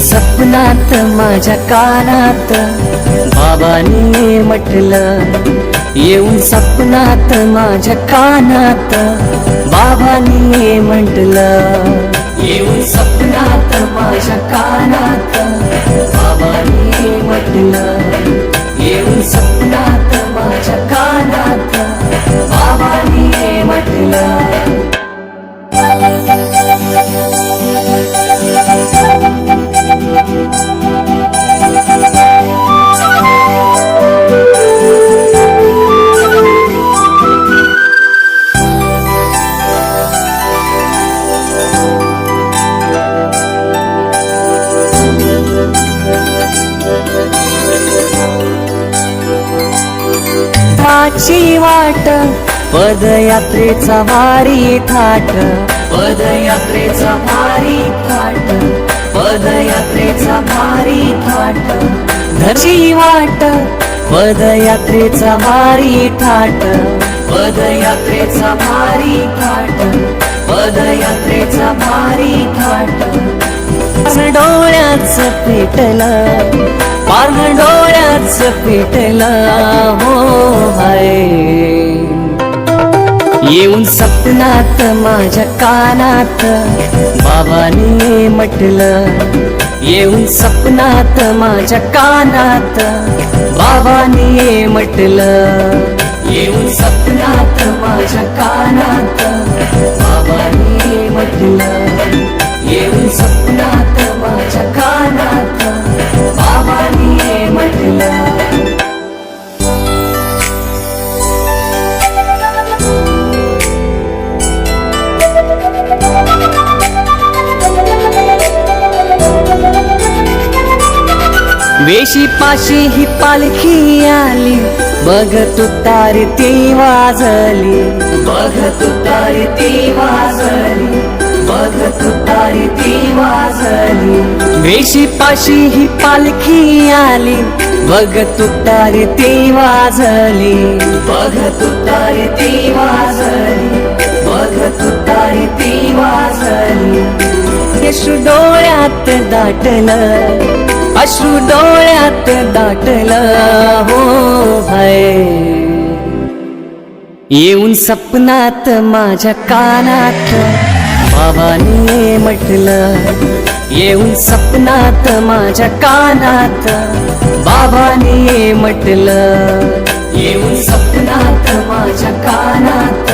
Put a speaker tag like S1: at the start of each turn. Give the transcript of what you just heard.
S1: सपनात माझ्या कानात बाबांनी म्हटलं, येऊन सपनात माझ्या कानात बाबांनी म्हटलं, येऊन सपनात माझ्या कानात बाबांनी म्हटलं, येऊन सपनात माझ्या कानात बाबांनी म्हटलं. ची वाट पदयात्रेचा भारी थाट, पदयात्रेचा भारी थाट, पदयात्रेचा भारी थाट. घरची वाट पदयात्रेचा भारी थाट, पदयात्रेचा भारी थाट, पदयात्रेचा भारी थाट. डोळ्याच पेटलं, पार डोळ्याच पेटलं हो हाय. येऊन सपनात माझ्या कानात बाबांनी म्हटलं, येऊन सपनात माझ्या कानात बाबांनी म्हटलं, येऊन सपनात माझ्या कानात बाबांनी म्हटलं, येऊन सपनात माझ्या कानात बाबांनी म्हटलं. वेशी पाशी ही पालखी आली, बघ तुतारी ती वाजली, बघ तुतारी ती वाजली, बघ तुतारी ती वाजली. वेशी पाशी ही पालखी आली, बघ तुतारी ती वाजली, बघ तुतारी ती वाजली, बघ तुतारी ती वाजली. अश्रू डोळ्यात दाटलं, अश्रू डोळ्यात दाटलं हो हाय. येऊन सपनात माझ्या कानात बाबांनी म्हटलं, येऊन सपनात माझ्या कानात बाबांनी म्हटलं, येऊन सपनात माझ्या कानात